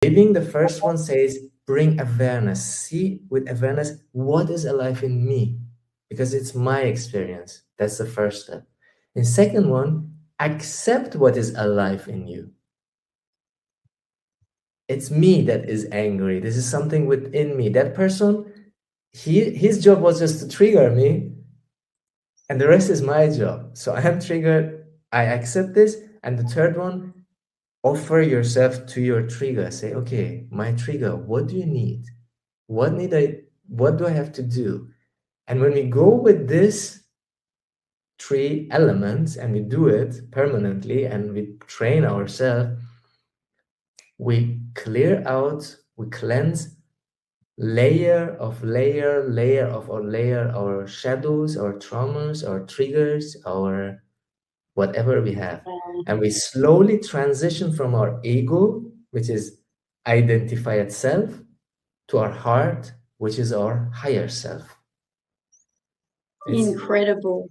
Living, the first one says, bring awareness. See with awareness, what is alive in me? Because it's my experience. That's the first step. And second one, accept what is alive in you. It's me that is angry. This is something within me. That person, his job was just to trigger me, and the rest is my job. So I am triggered, I accept this. And the third one, offer yourself to your trigger. Say, okay, my trigger, what do you need? What do I have to do? And when we go with this 3 elements and we do it permanently and we train ourselves, we clear out, we cleanse layer of our shadows, our traumas, our triggers, our whatever we have. And we slowly transition from our ego, which is identified self, to our heart, which is our higher self. Incredible.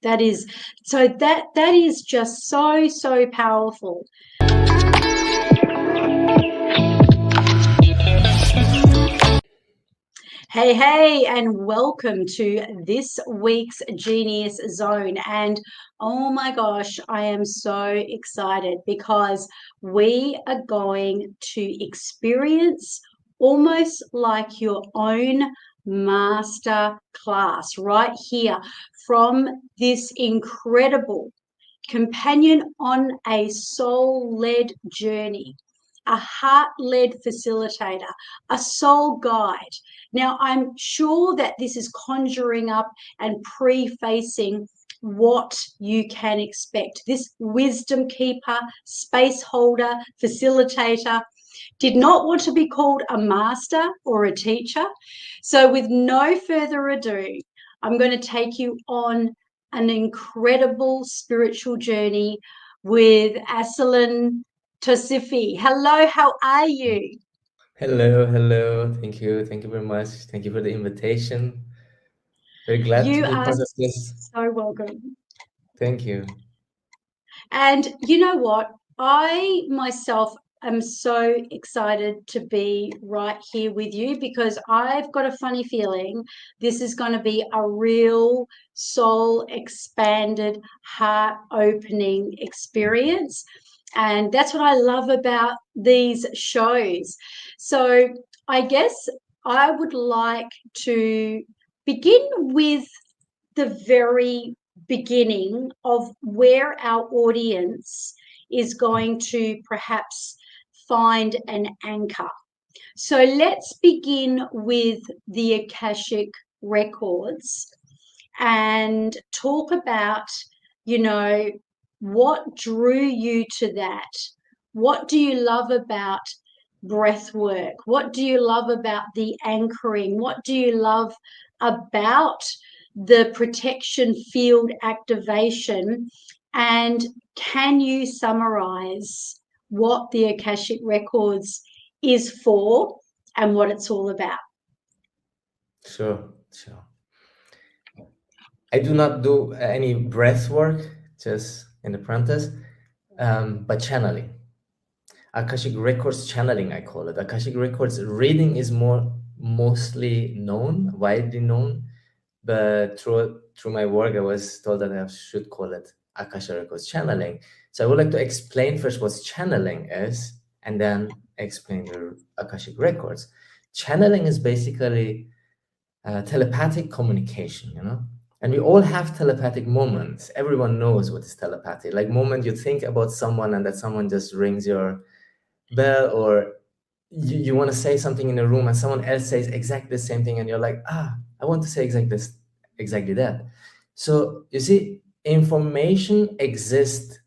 That is just so powerful. Hey, and welcome to this week's Genius Zone. And oh my gosh, I am so excited because we are going to experience almost like your own master class right here from this incredible companion on a soul-led journey, a heart-led facilitator, a soul guide. Now, I'm sure that this is conjuring up and prefacing what you can expect. This wisdom keeper, space holder, facilitator did not want to be called a master or a teacher. So with no further ado, I'm going to take you on an incredible spiritual journey with Arsalan Tosifi. Hello, how are you? Hello. Thank you very much. Thank you for the invitation. Very glad to be part of this. So welcome. Thank you. And you know what? I myself am so excited to be right here with you because I've got a funny feeling this is going to be a real soul expanded, heart opening experience. And that's what I love about these shows. So I guess I would like to begin with the very beginning of where our audience is going to perhaps find an anchor. So let's begin with the Akashic records and talk about, what drew you to that? What do you love about breath work? What do you love about the anchoring? What do you love about the protection field activation? And can you summarize what the Akashic Records is for and what it's all about? Sure. I do not do any breath work, just in the parenthesis, but channeling. Akashic Records channeling, I call it. Akashic Records reading is mostly widely known, but through my work, I was told that I should call it Akashic Records channeling. So I would like to explain first what channeling is, and then explain the Akashic Records. Channeling is basically telepathic communication, and we all have telepathic moments. Everyone knows what is telepathy. Like moment you think about someone and that someone just rings your bell, or you want to say something in a room and someone else says exactly the same thing and you're like, I want to say exactly that. So you see, information exists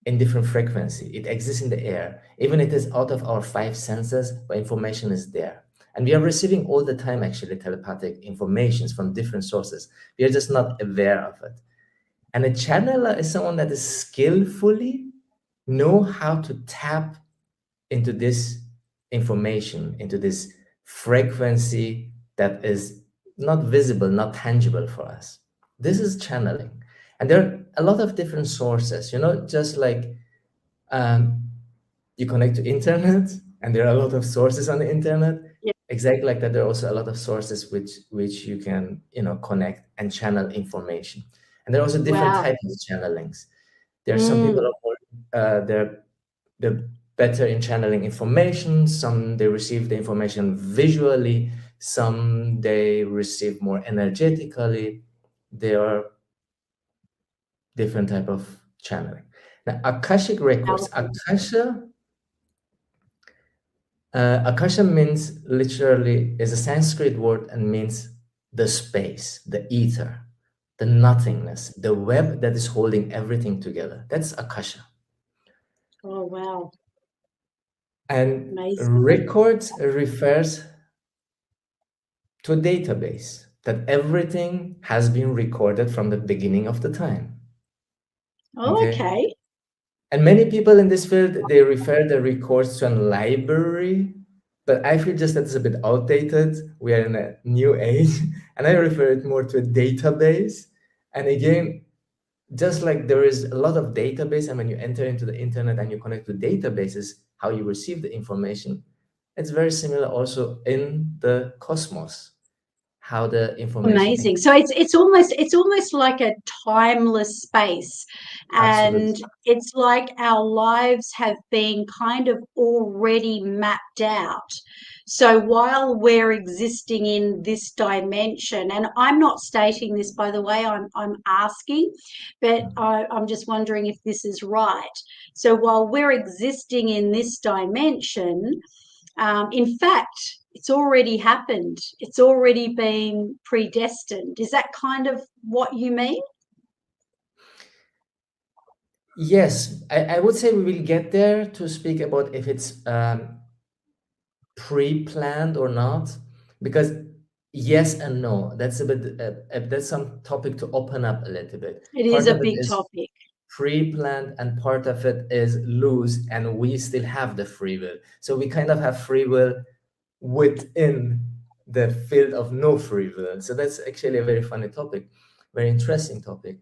in different frequency. It exists in the air. Even it is out of our 5 senses, but information is there. And we are receiving all the time, actually, telepathic informations from different sources. We are just not aware of it. And a channeler is someone that is skillfully know how to tap into this information, into this frequency that is not visible, not tangible for us. This is channeling. And there are a lot of different sources, just like you connect to internet, and there are a lot of sources on the internet. Yeah. Exactly like that, there are also a lot of sources which you can, connect and channel information. And there are also different Wow. types of channelings. There are some people Mm. are more, they're better in channeling information. Some they receive the information visually. Some they receive more energetically. There are different type of channeling. Now, Akashic records. Powerful. Akasha means literally is a Sanskrit word and means the space, the ether, the nothingness, the web that is holding everything together. That's Akasha. Oh, wow. And Amazing. records refers to a database that everything has been recorded from the beginning of the time. Oh, Okay. okay. And many people in this field, they refer the records to a library, but I feel just that it's a bit outdated. We are in a new age, and I refer it more to a database. And again, just like there is a lot of database, and when you enter into the internet and you connect to databases, how you receive the information, it's very similar also in the cosmos, how the information can Amazing. So it's almost like a timeless space, and absolutely. it's like our lives have been kind of already mapped out. So while we're existing in this dimension, and I'm not stating this, by the way, I'm asking, but I'm just wondering if this is right. So while we're existing in this dimension, in fact, it's already happened. It's already been predestined. Is that kind of what you mean? Yes, I would say we will get there to speak about if it's pre-planned or not, because yes and no, that's a bit that's some topic to open up a little bit. It is Part a of it big is topic. pre-planned and part of it is loose, and we still have the free will, so we kind of have free will within the field of no free will. So that's actually a very funny topic, very interesting topic.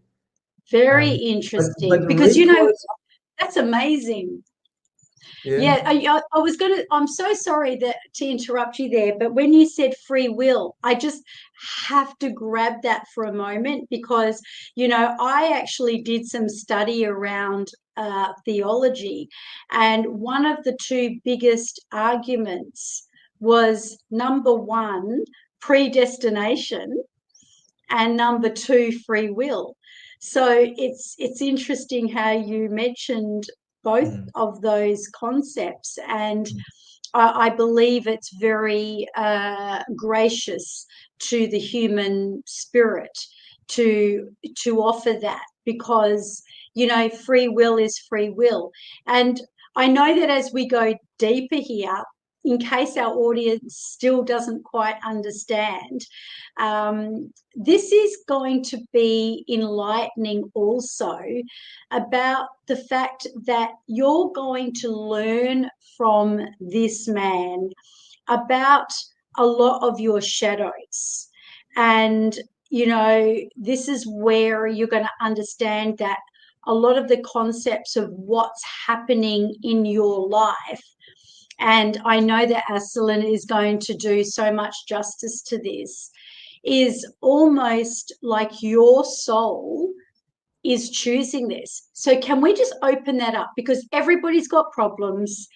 Very But interesting because, records, that's amazing. yeah. Yeah, I was gonna. I'm so sorry that to interrupt you there, but when you said free will, I just have to grab that for a moment because I actually did some study around theology, and one of the two biggest arguments was number one, predestination, and number two, free will. So it's interesting how you mentioned both Mm, of those concepts, and I believe it's very gracious to the human spirit to offer that, because free will is free will. And I know that as we go deeper here, in case our audience still doesn't quite understand, this is going to be enlightening also about the fact that you're going to learn from this man about a lot of your shadows. And, this is where you're going to understand that a lot of the concepts of what's happening in your life. And I know that Arsalan is going to do so much justice to this, is almost like your soul is choosing this. So, can we just open that up? Because everybody's got problems.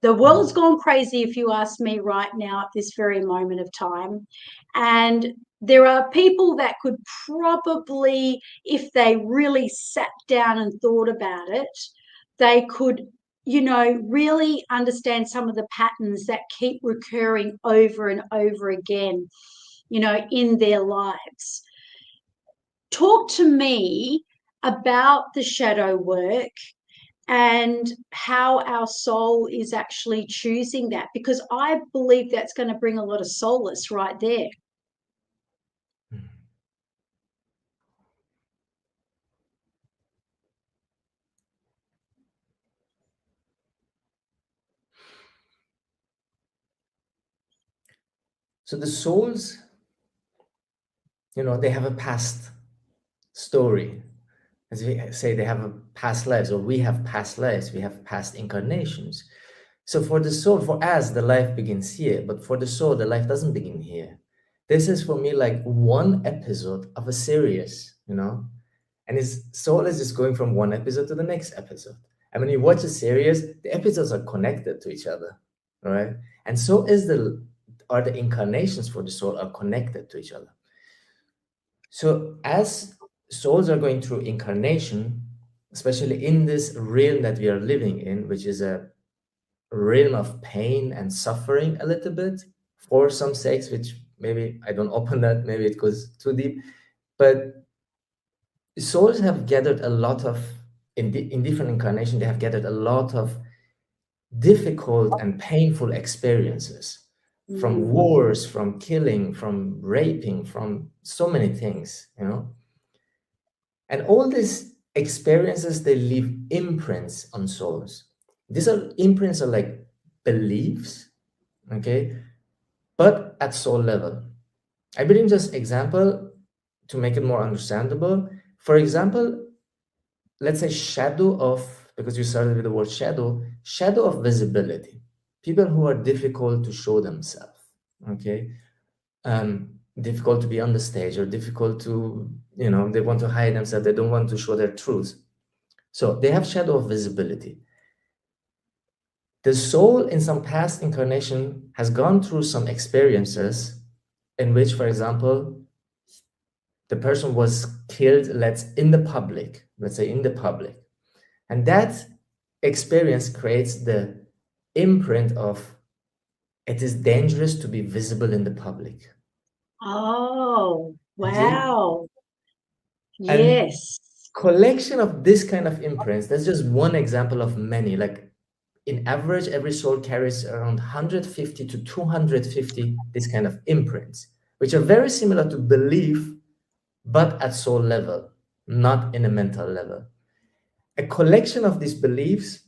The world's mm, gone crazy, if you ask me right now, at this very moment of time. And there are people that could probably, if they really sat down and thought about it, they could, really understand some of the patterns that keep recurring over and over again, in their lives. Talk to me about the shadow work and how our soul is actually choosing that, because I believe that's going to bring a lot of solace right there. mm. So the souls, they have a past story. As we say, they have a past lives, or we have past lives, we have past incarnations. So for the soul, for us, the life begins here, but for the soul, the life doesn't begin here. This is for me like one episode of a series, you know? And his soul is just going from one episode to the next episode. And when you watch a series, the episodes are connected to each other, right? And so is the incarnations for the soul are connected to each other. So as souls are going through incarnation, especially in this realm that we are living in, which is a realm of pain and suffering a little bit for some sakes, which maybe I don't open that, maybe it goes too deep, but souls have gathered a lot of, in different incarnations, they have gathered a lot of difficult and painful experiences from Mm. wars, from killing, from raping, from so many things, you know. And all these experiences, they leave imprints on souls. These are imprints are like beliefs, okay, but at soul level. I bring just example to make it more understandable. For example, let's say shadow of, because you started with the word shadow of visibility. People who are difficult to show themselves, okay? Difficult to be on the stage, or difficult to, you know, they want to hide themselves, they don't want to show their truths. So they have shadow of visibility. The soul in some past incarnation has gone through some experiences in which, for example, the person was killed, let's say in the public. And that experience creates the imprint of it is dangerous to be visible in the public. Oh, Okay. wow. And Yes. collection of this kind of imprints, that's just one example of many. Like in average, every soul carries around 150 to 250 this kind of imprints, which are very similar to belief, but at soul level, not in a mental level. A collection of these beliefs,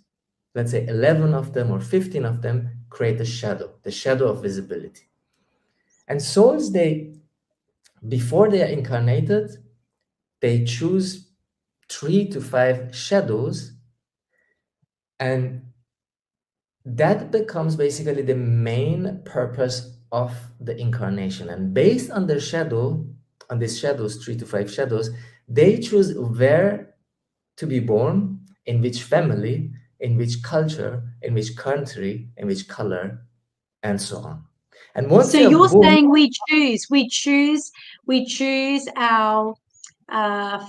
let's say 11 of them or 15 of them, create a shadow, the shadow of visibility. And souls, before they are incarnated, they choose 3 to 5 shadows, and that becomes basically the main purpose of the incarnation. And based on their shadow, on these shadows, 3 to 5 shadows, they choose where to be born, in which family, in which culture, in which country, in which color, and so on. And once So they are you're born, saying we choose our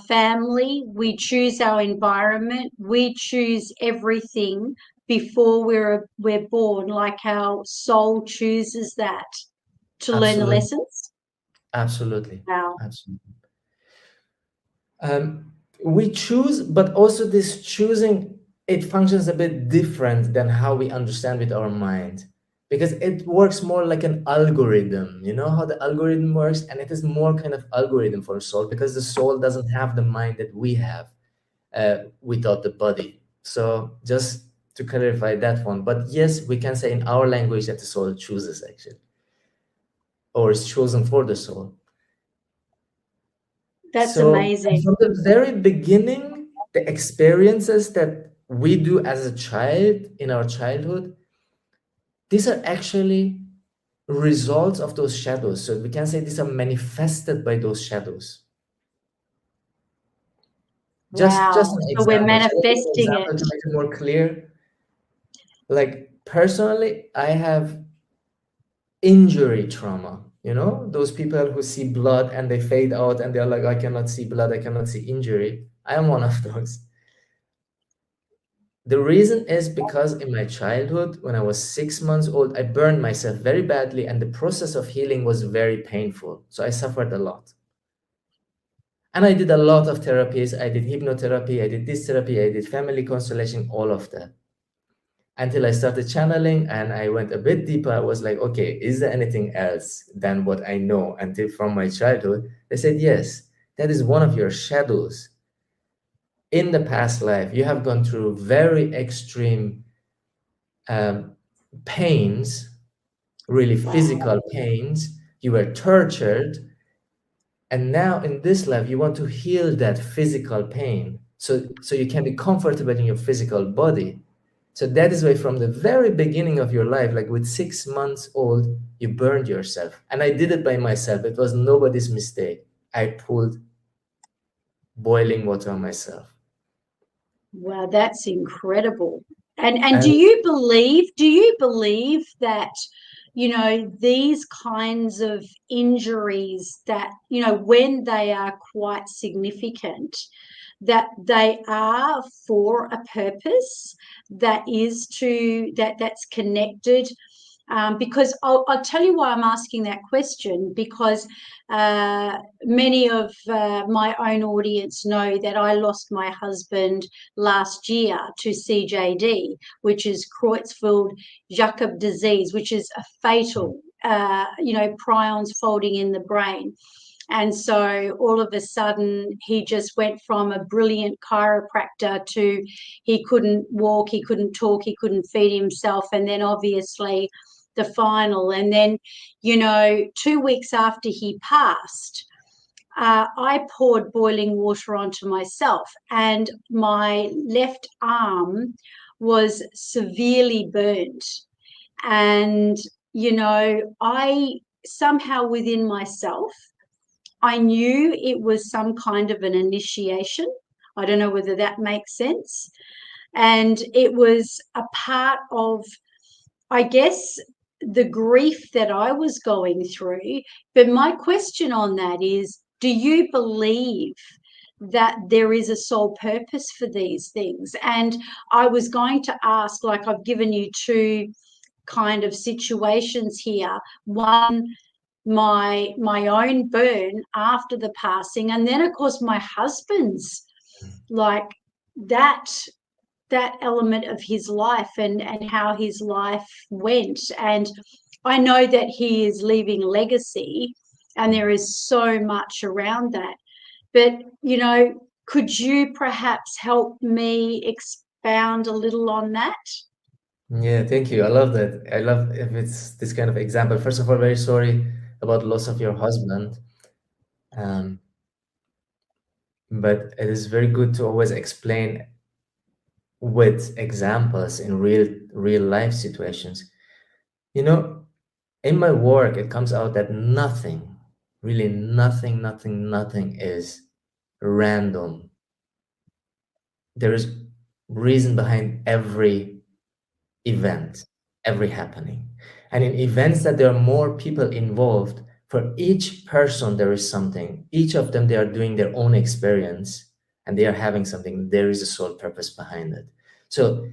family, we choose our environment, we choose everything before we're born, like our soul chooses that to learn the absolutely, lessons. absolutely, Wow. absolutely. We choose, but also this choosing, it functions a bit different than how we understand with our mind, because it works more like an algorithm. You know how the algorithm works, and it is more kind of algorithm for soul, because the soul doesn't have the mind that we have without the body. So just to clarify that one, but yes, we can say in our language that the soul chooses actually, or is chosen for the soul. That's So amazing. from the very beginning, the experiences that we do as a child in our childhood, these are actually results of those shadows. So we can say these are manifested by those shadows. Just Wow. an So we're example. Shall I give an manifesting example it. to make it more clear? Like personally, I have injury trauma. You know, those people who see blood and they fade out and they're like, I cannot see blood, I cannot see injury. I am one of those. The reason is because in my childhood, when I was 6 months old, I burned myself very badly, and the process of healing was very painful. So I suffered a lot. And I did a lot of therapies. I did hypnotherapy, I did this therapy, I did family constellation, all of that. Until I started channeling and I went a bit deeper, I was like, okay, is there anything else than what I know until from my childhood? They said, yes, that is one of your shadows. In the past life, you have gone through very extreme um, pains, really Wow. physical pains. You were tortured. And now in this life, you want to heal that physical pain. so you can be comfortable in your physical body. So that is why from the very beginning of your life, like with 6 months old, you burned yourself. And I did it by myself. It was nobody's mistake. I pulled boiling water on myself. Wow, that's incredible. And And do you believe that, you know, these kinds of injuries that, you know, when they are quite significant, that they are for a purpose that's connected, because I'll tell you why I'm asking that question, because many of my own audience know that I lost my husband last year to CJD, which is Creutzfeldt-Jakob disease, which is a fatal, prions folding in the brain. And so all of a sudden, he just went from a brilliant chiropractor to he couldn't walk, he couldn't talk, he couldn't feed himself. And then obviously the final. And then, 2 weeks after he passed, I poured boiling water onto myself, and my left arm was severely burnt. And, I somehow within myself, I knew it was some kind of an initiation. I don't know whether that makes sense. And it was a part of, I guess, the grief that I was going through. But my question on that is, do you believe that there is a sole purpose for these things? And I was going to ask, like, I've given you two kind of situations here. One, my own burn after the passing, and then of course my husband's, like, that element of his life, and how his life went. And I know that he is leaving legacy, and there is so much around that. But could you perhaps help me expound a little on that? yeah, thank you. I love that. I love if it's this kind of example. First of all, very sorry about loss of your husband. Um, but it is very good to always explain with examples in real life situations. You know, in my work, it comes out that nothing, really nothing is random. There is reason behind every event, every happening. And in events that there are more people involved, for each person there is something. Each of them, they are doing their own experience and they are having something. There is a sole purpose behind it. So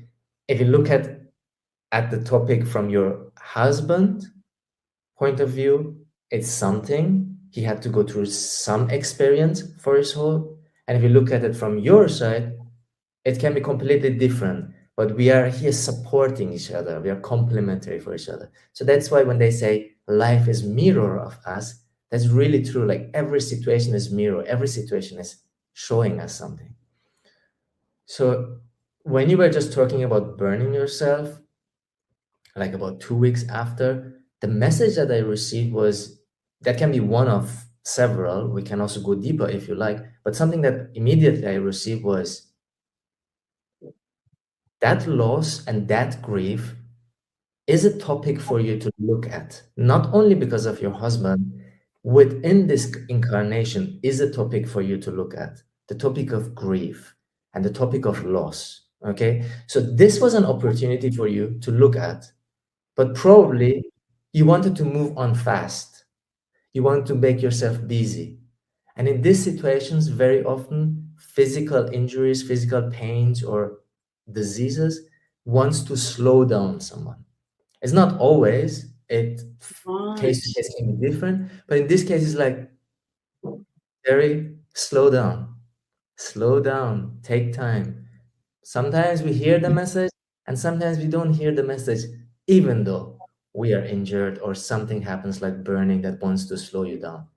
if you look at the topic from your husband point of view, it's something. He had to go through some experience for his whole. And if you look at it from your side, it can be completely different, but we are here supporting each other. We are complementary for each other. So that's why when they say life is mirror of us, that's really true. Like every situation is mirror. Every situation is showing us something. So when you were just talking about burning yourself, like about 2 weeks after, the message that I received was that can be one of several. We can also go deeper if you like, but something that immediately I received was that loss and that grief is a topic for you to look at, not only because of your husband, within this incarnation is a topic for you to look at, the topic of grief and the topic of loss. Okay, so this was an opportunity for you to look at, but probably you wanted to move on fast. You want to make yourself busy. And in these situations, very often physical injuries, physical pains, or diseases wants to slow down someone. It's not always, it Right. case to case can be different, but in this case, it's like, Terry, slow down, take time. Sometimes we hear the message, and sometimes we don't hear the message, even though we are injured or something happens like burning that wants to slow you down.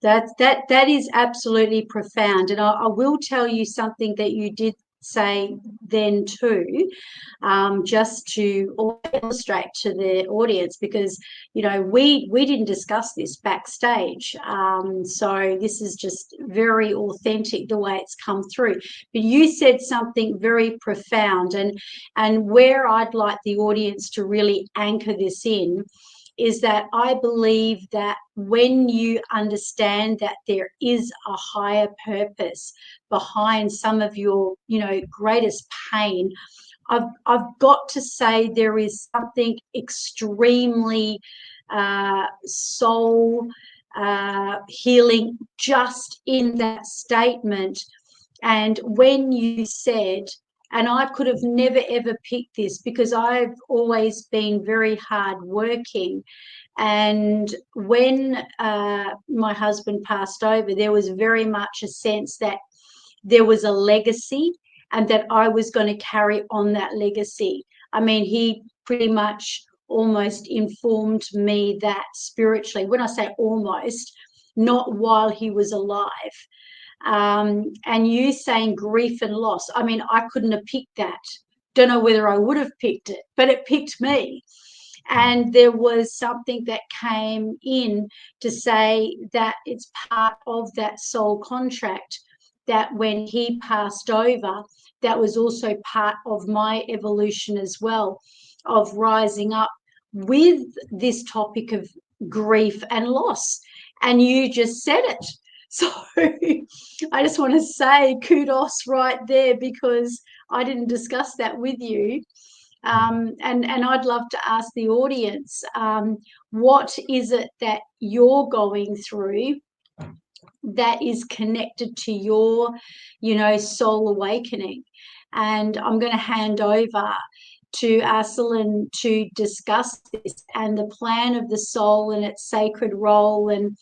That is absolutely profound. And I will tell you something that you did say then too, just to illustrate to the audience, because we didn't discuss this backstage, so this is just very authentic the way it's come through. But you said something very profound, and where I'd like the audience to really anchor this in is that I believe that when you understand that there is a higher purpose behind some of your, greatest pain, I've got to say there is something extremely soul healing just in that statement. And when you said, and I could have never ever picked this because I've always been very hardworking. And when my husband passed over, there was very much a sense that there was a legacy and that I was going to carry on that legacy. I mean, he pretty much almost informed me that spiritually. When I say almost, not while he was alive. And you saying grief and loss, I mean, I couldn't have picked that. Don't know whether I would have picked it, but it picked me. And there was something that came in to say that it's part of that soul contract, that when he passed over, that was also part of my evolution as well, of rising up with this topic of grief and loss. And you just said it. So I just want to say kudos right there, because I didn't discuss that with you. And I'd love to ask the audience, what is it that you're going through that is connected to your, soul awakening? And I'm going to hand over to Arsalan to discuss this and the plan of the soul and its sacred role, and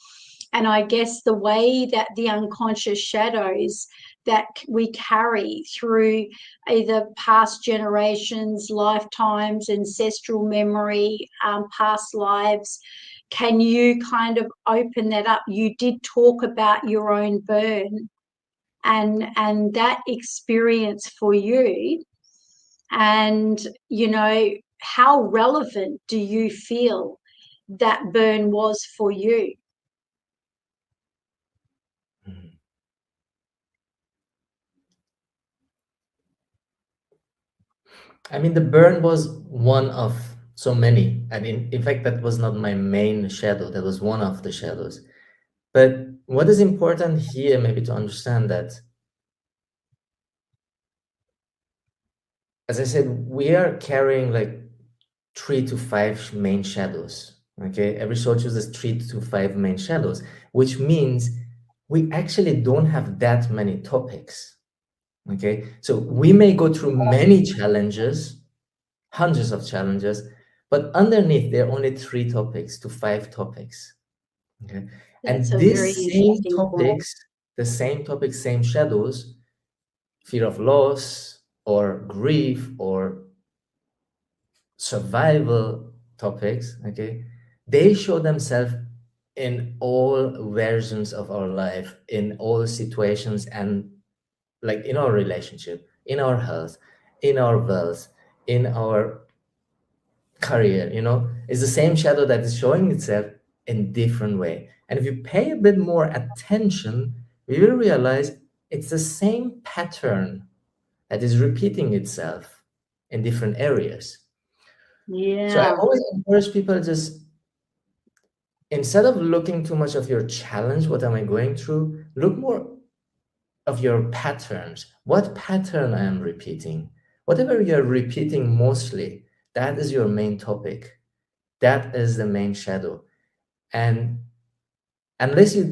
I guess the way that the unconscious shadows that we carry through either past generations, lifetimes, ancestral memory, past lives. Can you kind of open that up? You did talk about your own burn and that experience for you. And, how relevant do you feel that burn was for you? I mean, the burn was one of so many. I mean, in fact, that was not my main shadow. That was one of the shadows. But what is important here, maybe to understand that, as I said, we are carrying like 3 to 5 main shadows. Okay, every soul chooses 3 to 5 main shadows, which means we actually don't have that many topics. Okay, so we may go through many challenges, hundreds of challenges, but underneath there are only 3 topics to 5 topics. Okay, That's and a very these same interesting point. topics, the same topics, same shadows, fear of loss or grief or survival topics, okay, they show themselves in all versions of our life, in all situations, and like in our relationship, in our health, in our wealth, in our career, it's the same shadow that is showing itself in different way. And if you pay a bit more attention, we will realize it's the same pattern that is repeating itself in different areas. So I Yeah. always encourage people, just instead of looking too much of your challenge, what am I going through, look more of your patterns. What pattern I am repeating? Whatever you're repeating mostly, that is your main topic. That is the main shadow. And unless you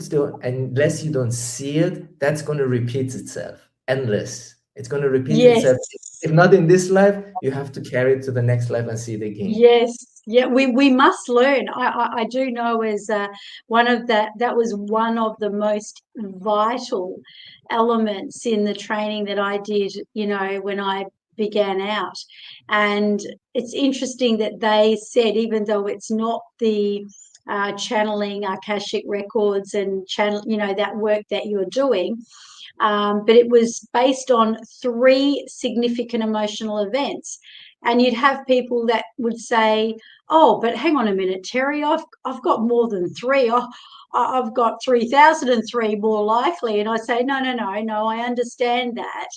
don't see it, that's going to repeat itself. Endless. It's going to repeat Yes. itself. If not in this life, you have to carry it to the next life and see it again. Yes. Yeah, we must learn. I do know as one of that was one of the most vital elements in the training that I did, when I began out. And it's interesting that they said, even though it's not the channeling Akashic records and channel, that work that you're doing, but it was based on 3 significant emotional events. And you'd have people that would say, "Oh, but hang on a minute, Terry, I've got more than 3. I've got 3003 more likely." And I say, "No, no, no, no, I understand that.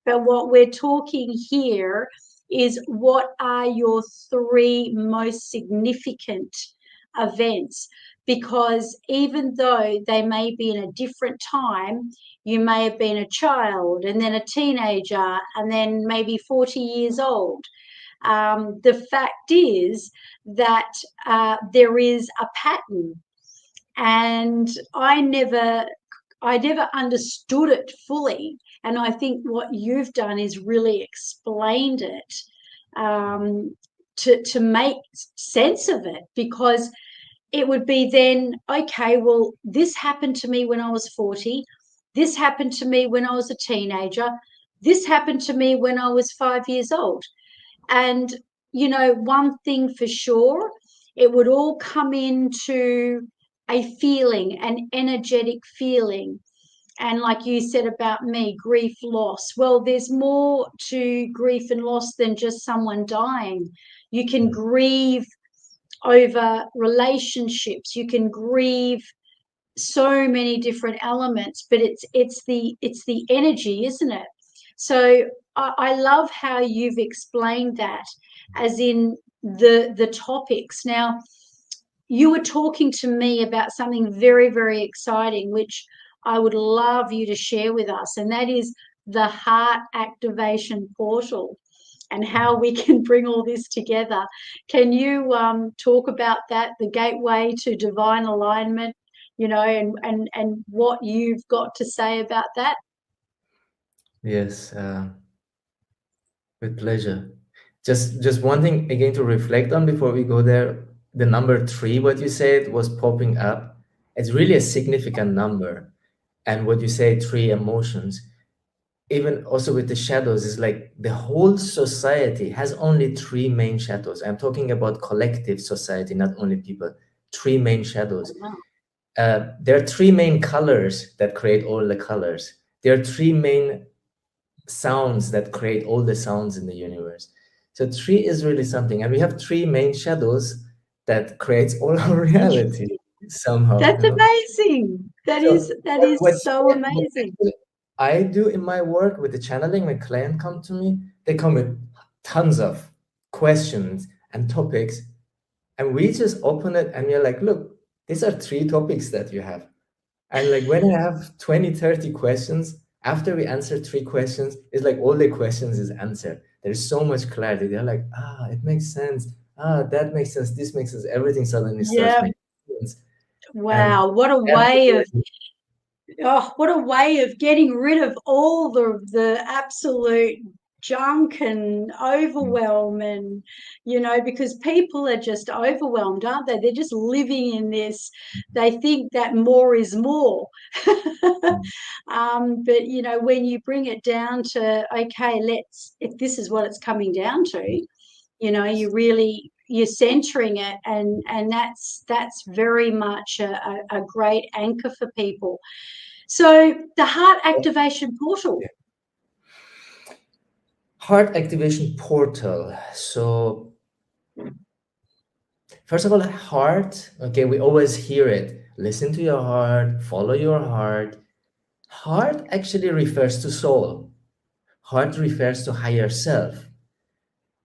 But what we're talking here is, what are your 3 most significant events? Because even though they may be in a different time, you may have been a child and then a teenager and then maybe 40 years old. The fact is that there is a pattern, and I never understood it fully. And I think what you've done is really explained it, to make sense of it, because it would be then, okay, well, this happened to me when I was 40. This happened to me when I was a teenager. This happened to me when I was 5 years old. And, one thing for sure, it would all come into a feeling, an energetic feeling. And like you said about me, grief, loss. Well, there's more to grief and loss than just someone dying. You can grieve over relationships. You can grieve so many different elements, but it's the energy, isn't it? So I love how you've explained that, as in the topics. Now, you were talking to me about something very, very exciting, which I would love you to share with us, and that is the heart activation portal and how we can bring all this together. Can you talk about that, the gateway to divine alignment, and what you've got to say about that? Yes, with pleasure. Just one thing again to reflect on before we go there. The number 3, what you said was popping up. It's really a significant number. And what you say, 3 emotions, even also with the shadows, is like the whole society has only 3 main shadows. I'm talking about collective society, not only people. 3 main shadows. Wow. There are 3 main colors that create all the colors. There are 3 main sounds that create all the sounds in the universe. So 3 is really something. And we have 3 main shadows that creates all our reality Interesting. somehow, That's amazing. That is So that is so what amazing. actually I do in my work with the channeling, when clients come to me, they come with tons of questions and topics, and we just open it and we're like, look, these are 3 topics that you have. And like when I have 20, 30 questions, after we answer 3 questions, it's like all the questions is answered. There's so much clarity. They're like, it makes sense. That makes sense. This makes sense. Everything suddenly starts Yeah. making sense. And Wow. What a that's way of really, getting rid of all the absolute junk and overwhelm, and because people are just overwhelmed, aren't they? They're just living in this. They think that more is more. But when you bring it down to, okay, if this is what it's coming down to, you're centering it, and that's very much a great anchor for people. So the heart activation portal. heart activation portal. So first of all, heart, okay, we always hear it. Listen to your heart, follow your heart. Heart actually refers to soul. Heart refers to higher self.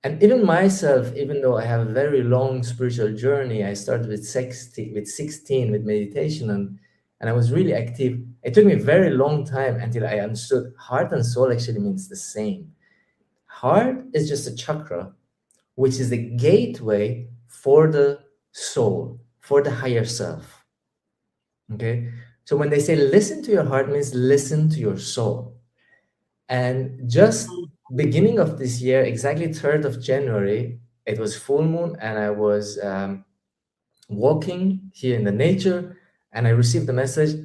And even myself, even though I have a very long spiritual journey, I started with 16 with meditation, and I was really active. It took me a very long time until I understood heart and soul actually means the same. Heart is just a chakra, which is the gateway for the soul, for the higher self. Okay? So when they say listen to your heart, means listen to your soul. And just beginning of this year, exactly 3rd of January, it was full moon, and I was walking here in the nature, and I received a message.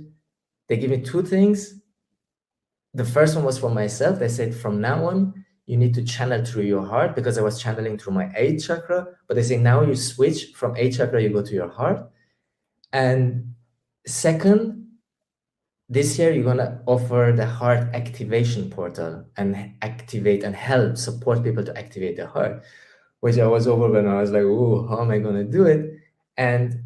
They give me 2 things. The first one was for myself. They said, from now on, you need to channel through your heart, because I was channeling through my 8th chakra. But they say, now you switch from 8th chakra, you go to your heart. And second, this year you're gonna offer the heart activation portal and activate and help support people to activate their heart, which I was overwhelmed. I was like, "Oh, how am I gonna do it?" And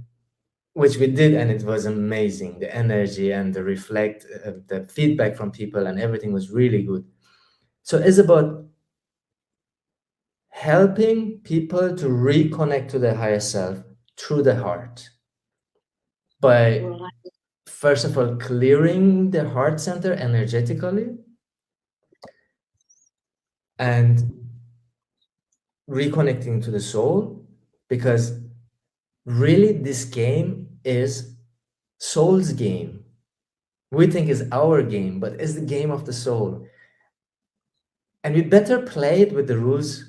which we did, and it was amazing. The energy and the feedback from people, and everything was really good. So it's about helping people to reconnect to their higher self through the heart by, Right. first of all, clearing the heart center energetically and reconnecting to the soul, because really this game is soul's game. We think is our game, but it's the game of the soul. And we better play it with the rules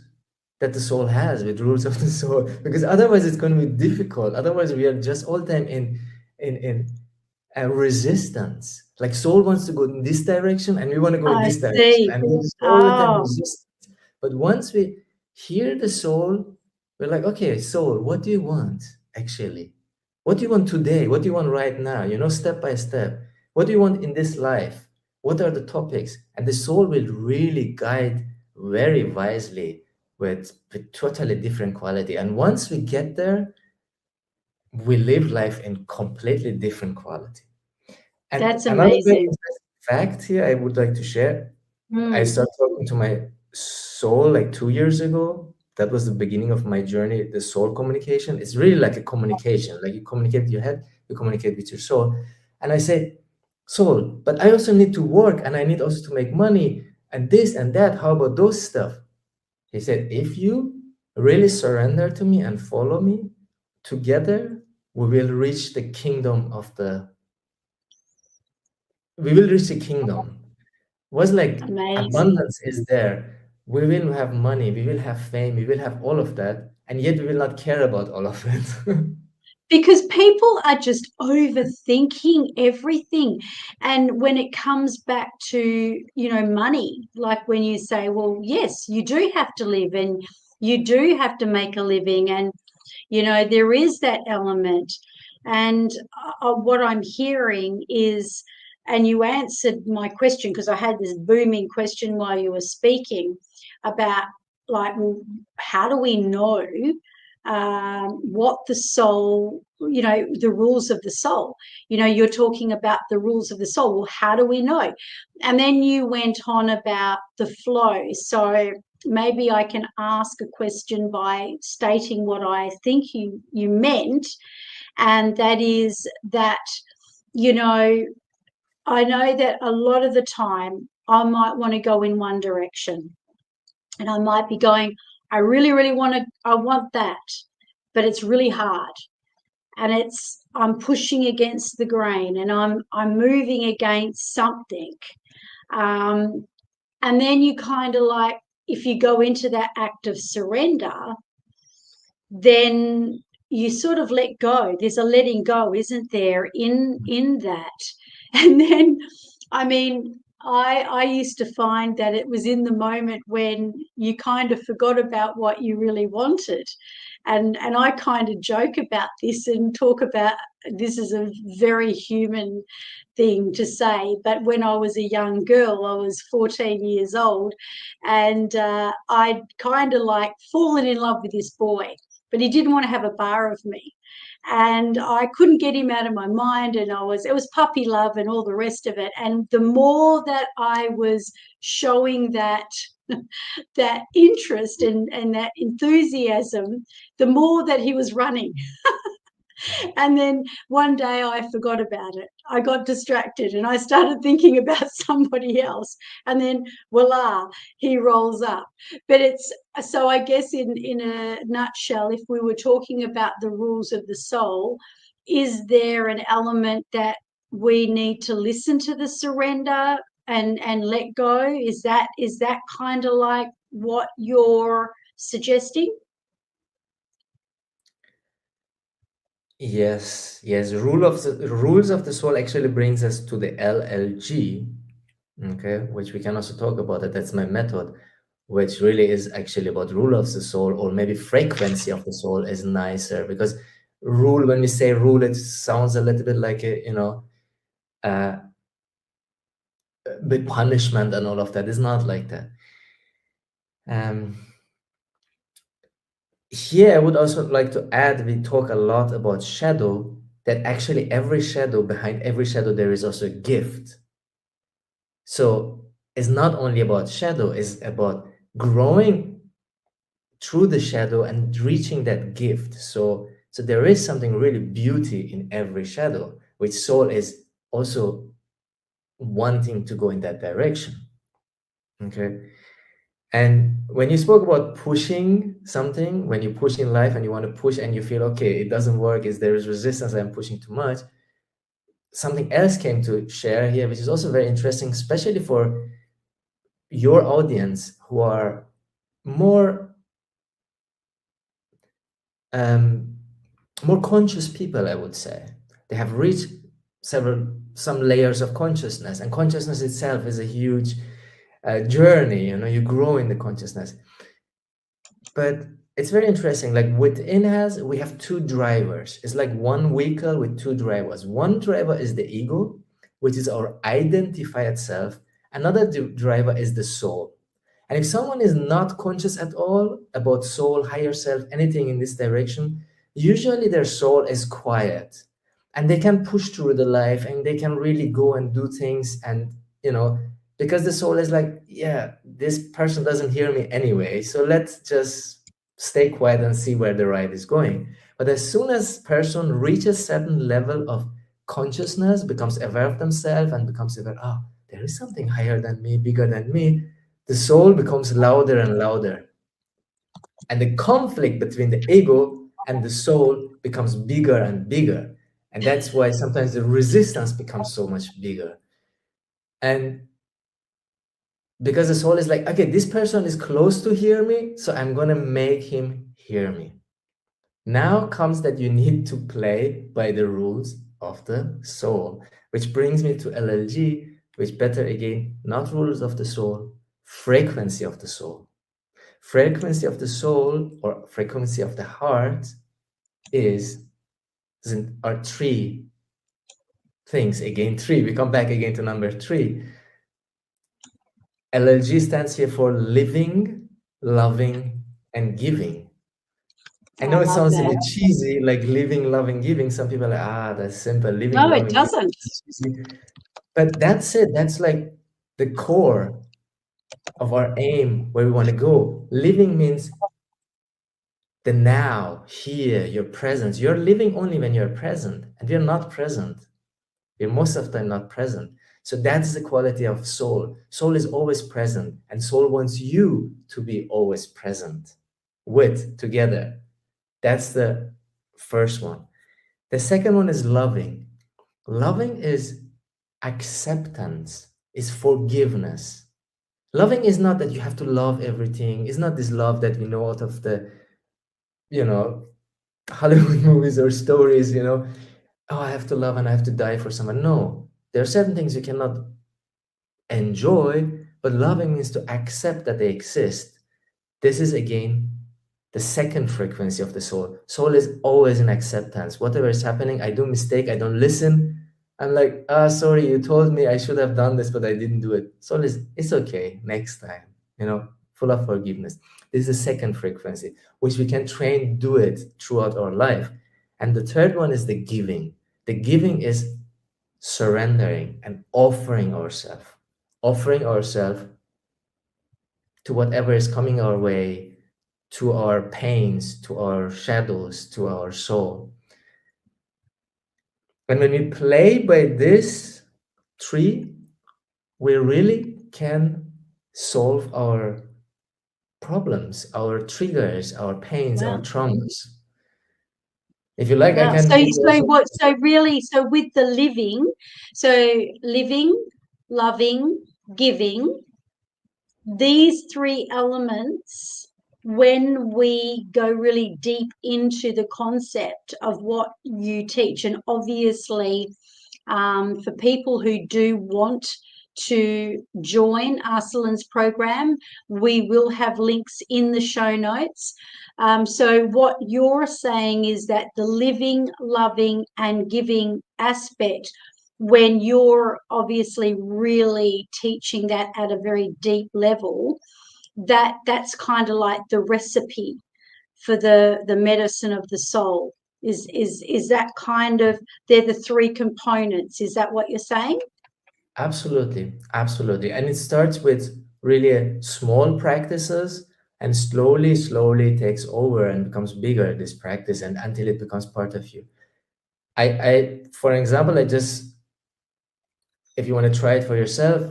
that the soul has, with rules of the soul, because otherwise it's going to be difficult. Otherwise we are just all the time in resistance. Like soul wants to go in this direction and we want to go in I this direction, see. and there's all the time Oh, resistance. But once we hear the soul, we're like, okay, soul, what do you want actually? What do you want today? What do you want right now? Step by step. What do you want in this life? What are the topics? And the soul will really guide very wisely with totally different quality. And once we get there, we live life in completely different quality. And that's another very amazing. interesting fact here I would like to share. I Mm, started talking to my soul like 2 years ago. That was the beginning of my journey, the soul communication. It's really like a communication. Like you communicate with your head, you communicate with your soul. And I said, soul, but I also need to work and I need also to make money and this and that. How about those stuff? He said, if you really surrender to me and follow me, together we will reach the kingdom of the we will reach the kingdom. Was like amazing. abundance is there. We will have money, we will have fame, we will have all of that, and yet we will not care about all of it. Because people are just overthinking everything. And when it comes back to, money, like when you say, well, yes, you do have to live and you do have to make a living. And, there is that element. And what I'm hearing is, and you answered my question because I had this booming question while you were speaking about, like, well, how do we know what the soul, the rules of the soul? You're talking about the rules of the soul. Well, how do we know? And then you went on about the flow. So maybe I can ask a question by stating what I think you meant, and that is that, you know, I know that a lot of the time I might want to go in one direction, and I might be going, I really, really I want that, but it's really hard, and I'm pushing against the grain, and I'm moving against something. Um, and then you kind of like, if you go into that act of surrender, then you sort of let go. There's a letting go, isn't there, in that? And then, I mean, I used to find that it was in the moment when you kind of forgot about what you really wanted. And I kind of joke about this and talk about, this is a very human thing to say, but when I was a young girl, I was 14 years old, and I'd kind of like fallen in love with this boy, but he didn't want to have a bar of me. And I couldn't get him out of my mind. And it was puppy love and all the rest of it. And the more that I was showing that, that interest and that enthusiasm, the more that he was running. And then one day I forgot about it. I got distracted and I started thinking about somebody else. And then voila, he rolls up. But it's so, I guess, in a nutshell, if we were talking about the rules of the soul, is there an element that we need to listen to the surrender and let go? Is that kind of like what you're suggesting? Yes, yes. Rules of the soul actually brings us to the LLG, okay, which we can also talk about it. That's my method, which really is actually about rule of the soul, or maybe frequency of the soul is nicer, because rule, when we say rule, it sounds a little bit like a, uh, with punishment and all of that. It's not like that. Um, Here, I would also like to add, we talk a lot about shadow, that actually every shadow, behind every shadow, there is also a gift. So it's not only about shadow, it's about growing through the shadow and reaching that gift. So there is something really beauty in every shadow, which soul is also wanting to go in that direction. Okay. And when you spoke about pushing something, when you push in life and you want to push and you feel, okay, it doesn't work, is there is resistance, I'm pushing too much. Something else came to share here, which is also very interesting, especially for your audience who are more um, more conscious people, I would say. They have reached some layers of consciousness, and consciousness itself is a huge journey. You grow in the consciousness. But it's very interesting. Like within us, we have two drivers. It's like one vehicle with two drivers. One driver is the ego, which is our identified self. Another driver is the soul. And if someone is not conscious at all about soul, higher self, anything in this direction, usually their soul is quiet and they can push through the life and they can really go and do things. And, because the soul is like, yeah, this person doesn't hear me anyway. So let's just stay quiet and see where the ride is going. But as soon as person reaches certain level of consciousness, becomes aware of themselves and becomes aware, oh, there is something higher than me, bigger than me, the soul becomes louder and louder. And the conflict between the ego and the soul becomes bigger and bigger. And that's why sometimes the resistance becomes so much bigger. And because the soul is like, okay, this person is close to hear me, so I'm going to make him hear me. Now comes that you need to play by the rules of the soul, which brings me to LLG, which better again, not rules of the soul, frequency of the soul. Frequency of the soul or frequency of the heart are three things. Again, three. We come back again to number 3. LLG stands here for living, loving, and giving. I I know it love sounds a that. bit cheesy, like living, loving, giving. Some people are like, that's simple. Living, No, it loving, giving. doesn't. It's cheesy. But that's it. That's like the core of our aim, where we want to go. Living means the now, here, your presence. You're living only when you're present, and we're not present. We're most of the time not present. So that's the quality of soul. Soul is always present, and soul wants you to be always present together. That's the first one. The second one is loving. Loving is acceptance, is forgiveness. Loving is not that you have to love everything. It's not this love that we know out of the, you know, Hollywood movies or stories, oh, I have to love and I have to die for someone. No, there are certain things you cannot enjoy, but loving means to accept that they exist. This is again the second frequency of the soul. Soul is always in acceptance. Whatever is happening, I do mistake, I don't listen. I'm like, sorry, you told me I should have done this, but I didn't do it. Soul is, it's okay, next time, full of forgiveness. This is the second frequency, which we can train, do it throughout our life. And the third one is the giving. The giving is surrendering and offering ourselves to whatever is coming our way, to our pains, to our shadows, to our soul. And when we play by this 3, we really can solve our problems, our triggers, our pains, our Wow. traumas. If you like, I Wow. can So give you so also. what so really so with the living, loving, giving, these 3 elements, when we go really deep into the concept of what you teach, and obviously for people who do want to join Arsalan's program, we will have links in the show notes. So what you're saying is that the living, loving, and giving aspect when you're obviously really teaching that at a very deep level, that's kind of like the recipe for the medicine of the soul. Is that kind of, they're the three components? Is that what you're saying? Absolutely, absolutely. And it starts with really small practices and slowly, slowly takes over and becomes bigger, this practice, and until it becomes part of you. For example, if you want to try it for yourself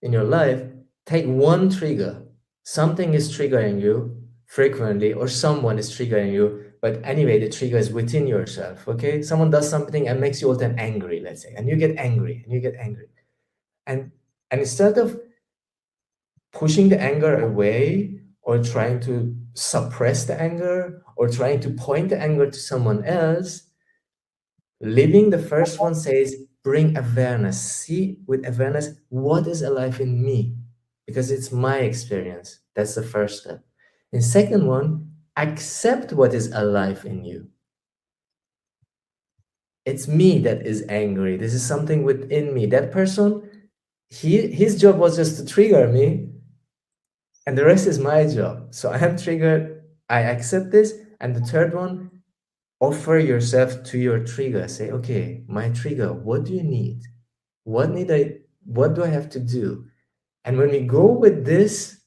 in your life, take one trigger. Something is triggering you frequently, or someone is triggering you. But anyway, the trigger is within yourself. Okay, someone does something and makes you all the time angry, let's say, and you get angry and you get angry, and instead of pushing the anger away or trying to suppress the anger or trying to point the anger to someone else, living the first one says, bring awareness. See with awareness what is alive in me, because it's my experience. That's the first step. And second one, accept what is alive in you. It's me that is angry. This is something within me. That person, his job was just to trigger me, and the rest is my job. So I am triggered. I accept this. And the third one, offer yourself to your trigger. Say, okay, my trigger, what do you need? What do I have to do? And when we go with this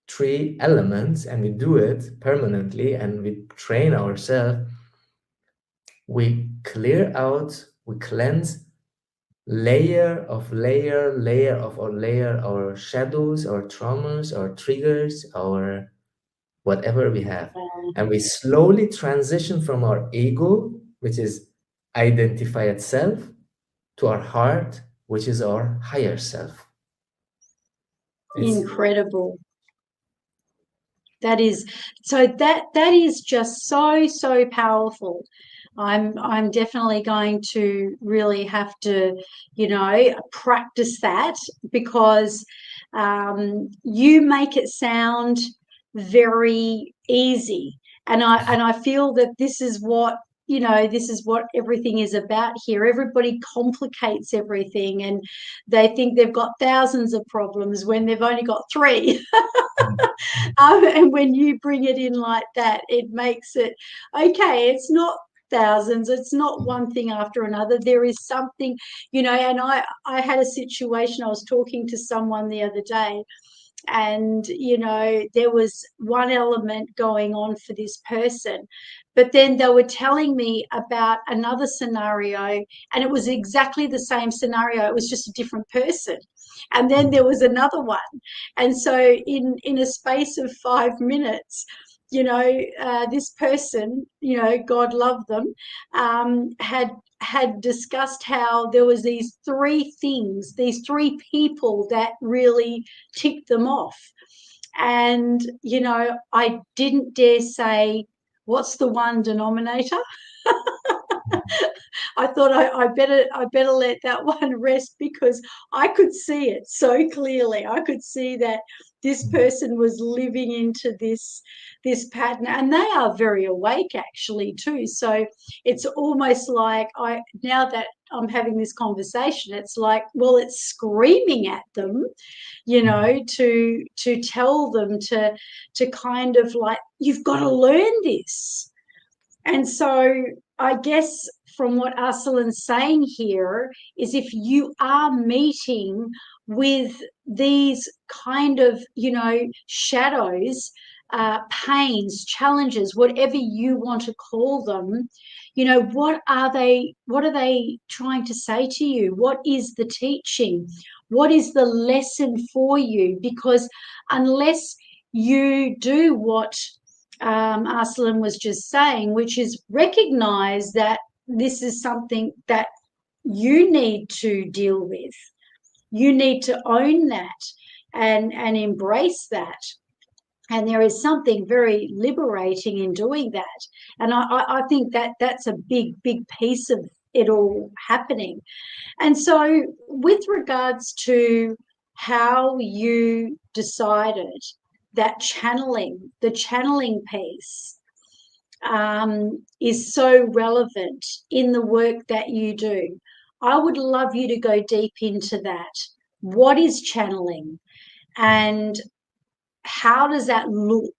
three elements and we do it permanently and we train ourselves, we clear out, we cleanse layer of our shadows, our traumas, our triggers, our whatever we have. And we slowly transition from our ego, which is identify itself, to our heart, which is our higher self. It's Incredible. That is, so that is just so powerful. I'm definitely going to really have to, practice that, because you make it sound very easy, and I feel that this is what everything is about here. Everybody complicates everything, and they think they've got thousands of problems when they've only got three. And when you bring it in like that, it makes it okay. It's not thousands. It's not one thing after another. There is something, and I had a situation. I was talking to someone the other day, and there was one element going on for this person, but then they were telling me about another scenario, and it was exactly the same scenario. It was just a different person, and then there was another one. And so in a space of 5 minutes, this person, God love them, had discussed how there was these three things, these three people that really ticked them off. And I didn't dare say, what's the one denominator? I thought I better let that one rest, because I could see it so clearly. I could see that this person was living into this pattern, and they are very awake actually too. So it's almost like, now that I'm having this conversation, it's like, well, it's screaming at them, to tell them to kind of like, you've got to learn this. And so I guess from what Arsalan's saying here is, if you are meeting with these kind of, shadows, pains, challenges, whatever you want to call them, what are they trying to say to you? What is the teaching? What is the lesson for you? Because unless you do what Arsalan was just saying, which is recognize that this is something that you need to deal with. You need to own that and embrace that. And there is something very liberating in doing that. And I think that that's a big piece of it all happening. And so, with regards to how you decided that the channeling piece is so relevant in the work that you do. I would love you to go deep into that. What is channeling, and how does that look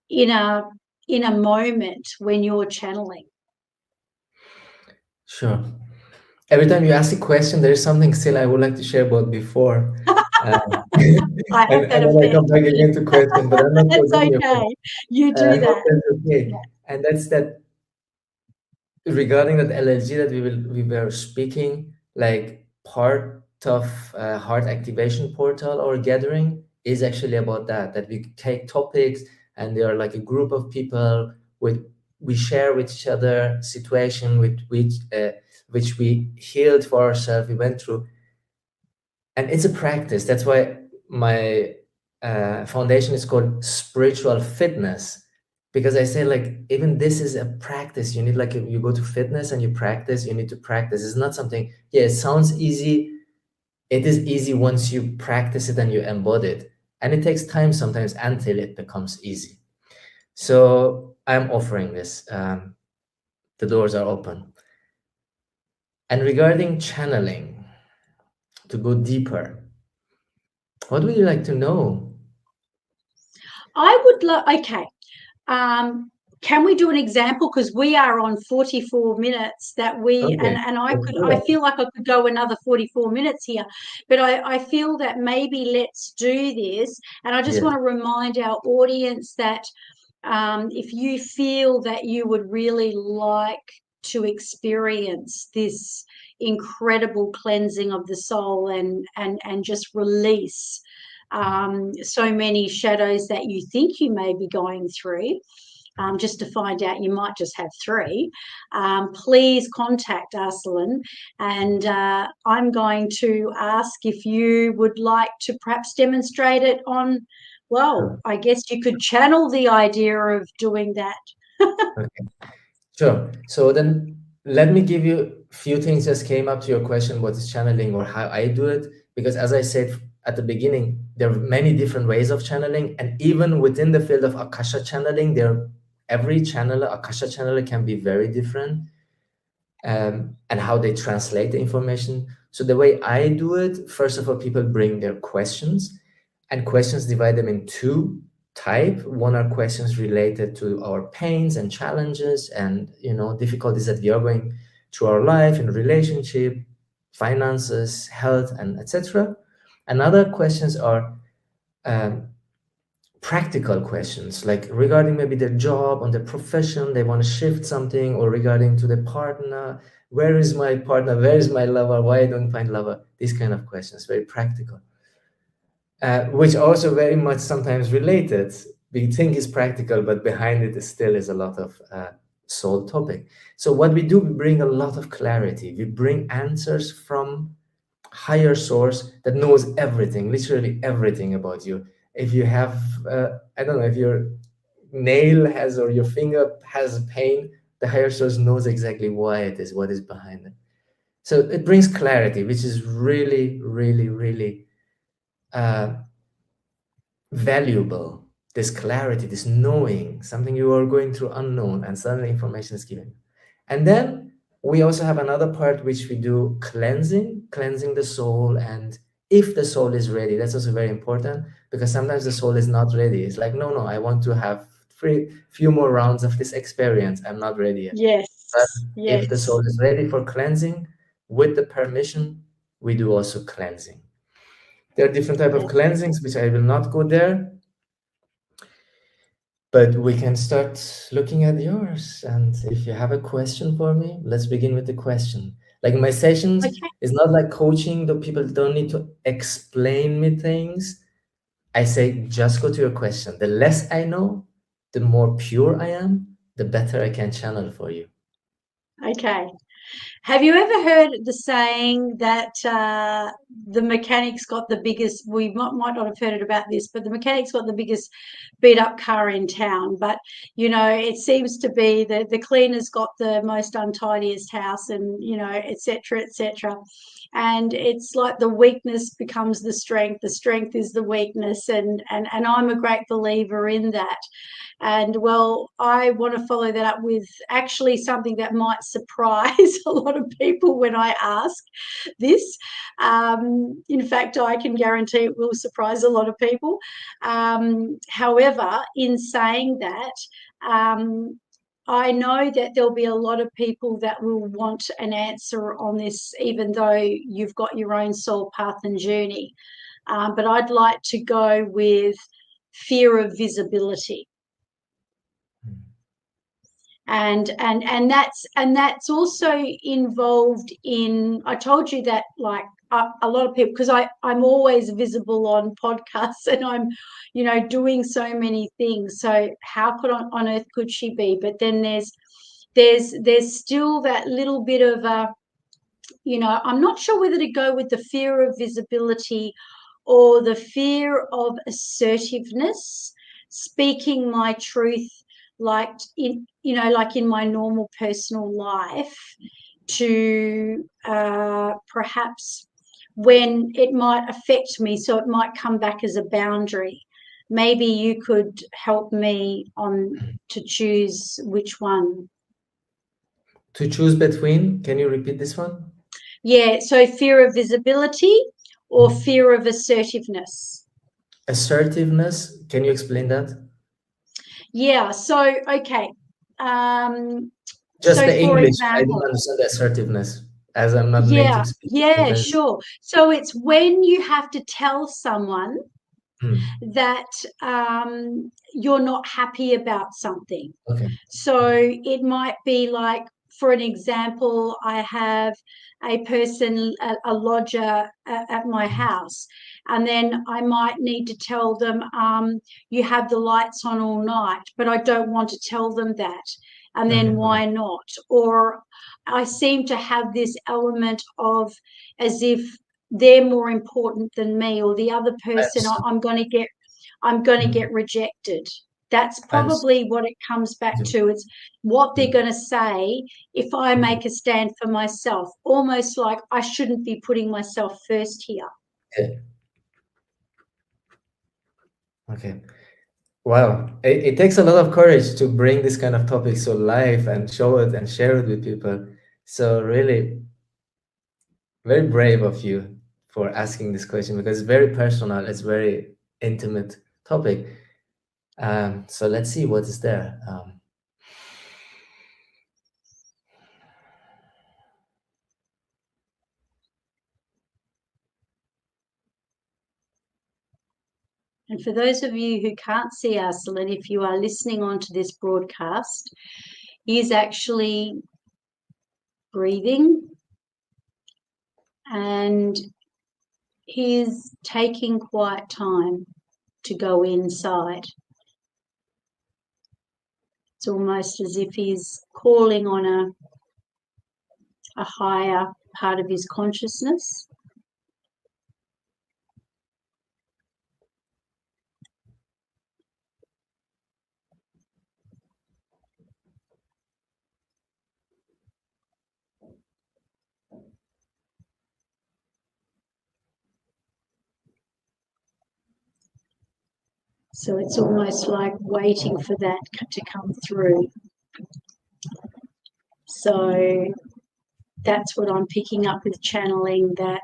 in a moment when you're channeling? Sure. Every time you ask a question, there is something still I would like to share about before. Uh, I and, hope that and then I come offends back you. again to question, but I'm not It's forgetting your question. okay. You I do hope that. that's okay. And that's that regarding that LLG that we were speaking, like part of heart activation portal or gathering is actually about that we take topics, and they are like a group of people with we share with each other situation with which we healed for ourselves, we went through, and it's a practice. That's why my foundation is called spiritual fitness, because I say like even this is a practice. You need, like, if you go to fitness and you practice, you need to practice. It's not something, yeah, it sounds easy. It is easy once you practice it and you embody it, and it takes time sometimes until it becomes easy. So I'm offering this. The doors are open. And regarding channeling, to go deeper, what would you like to know? I would love, okay. Can we do an example? Because we are on 44 minutes that we, Okay, and let's do I it. feel like I could go another 44 minutes here, but I feel that maybe let's do this. And I just Yes. want to remind our audience that if you feel that you would really like to experience this incredible cleansing of the soul, and just release so many shadows that you think you may be going through, just to find out you might just have three, please contact Arsalan. And I'm going to ask if you would like to perhaps demonstrate it on, well, Sure. I guess you could channel the idea of doing that. Okay. Sure. So then let me give you a few things just came up to your question, what is channeling or how I do it. Because as I said at the beginning, there are many different ways of channeling. And even within the field of Akasha channeling, every channeler, Akasha channeler, can be very different, and how they translate the information. So the way I do it, first of all, people bring their questions, and questions divide them in two type. One are questions related to our pains and challenges and difficulties that we are going through our life in relationship, finances, health, and etc. Another questions are um, practical questions, like regarding maybe their job, on their profession, they want to shift something, or regarding to the partner, where is my partner, where is my lover, why I don't find lover, these kind of questions, very practical, which also very much sometimes related. We think is practical, but behind it still is a lot of soul topic. So what we do, we bring a lot of clarity, we bring answers from higher source that knows everything, literally everything about you. If you have, I don't know, if your nail has or your finger has pain, the higher source knows exactly why it is, what is behind it. So it brings clarity, which is really, really, really valuable. This clarity, this knowing something you are going through unknown, and suddenly information is given. And then we also have another part which we do cleansing the soul. And if the soul is ready, that's also very important, because sometimes the soul is not ready. It's like, no, I want to have few more rounds of this experience. I'm not ready yet. But Yes, if the soul yes, is ready for cleansing, with the permission, we do also cleansing. There are different type of yes. cleansings, which I will not go there, but we can start looking at yours. And if you have a question for me, let's begin with the question. Like my sessions Okay. is not like coaching, the people don't need to explain me things. I say, just go to your question. The less I know, the more pure I am, the better I can channel for you. Okay. Have you ever heard the saying that the mechanic's got the biggest? We might not have heard it about this, but the mechanic's got the biggest beat up car in town. But it seems to be the cleaner's got the most untidiest house, and etc. etc. And it's like the weakness becomes the strength is the weakness, and I'm a great believer in that. And well, I want to follow that up with actually something that might surprise surprise a lot of people when I ask this. In fact, I can guarantee it will surprise a lot of people. However, in saying that, I know that there'll be a lot of people that will want an answer on this, even though you've got your own soul path and journey. But I'd like to go with fear of visibility. And that's also involved in, I told you that, like, a lot of people, because I'm always visible on podcasts and I'm doing so many things, so how could on earth could she be? But then there's still that little bit of a, I'm not sure whether to go with the fear of visibility or the fear of assertiveness, speaking my truth, like in my normal personal life, to perhaps when it might affect me, so it might come back as a boundary. Maybe you could help me on to choose which one. To choose between, can you repeat this one? Yeah, so fear of visibility or fear of assertiveness. Assertiveness, can you explain that? Yeah, so okay. Just So the for English, I example, don't understand the assertiveness, as I'm not native speaker. yeah, Sometimes. sure. So it's when you have to tell someone that you're not happy about something. Okay. So it might be like, for an example, I have a person, a lodger at my house, and then I might need to tell them, you have the lights on all night, but I don't want to tell them that. And then why not? Or I seem to have this element of as if they're more important than me, or the other person, I'm going to get rejected. That's probably what it comes back to. It's what they're going to say if I make a stand for myself, almost like I shouldn't be putting myself first here. Yeah. Okay. Wow. It takes a lot of courage to bring this kind of topics to life and show it and share it with people. So really, very brave of you for asking this question, because it's very personal. It's very intimate topic. So let's see what is there. And for those of you who can't see Arsalan, if you are listening onto this broadcast, he is actually breathing and he's taking quiet time to go inside. It's almost as if he's calling on a higher part of his consciousness. So it's almost like waiting for that to come through. So that's what I'm picking up with channeling, that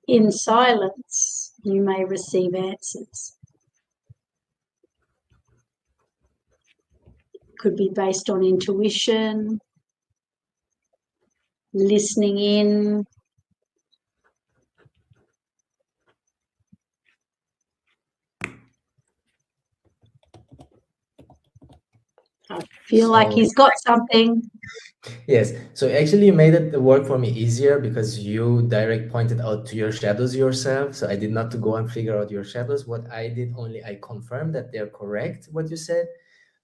in silence you may receive answers. Could be based on intuition, listening in. I feel like he's got something. Yes. So actually, you made it work for me easier because you direct pointed out to your shadows yourself. So I did not to go and figure out your shadows. What I did only, I confirmed that they're correct, what you said.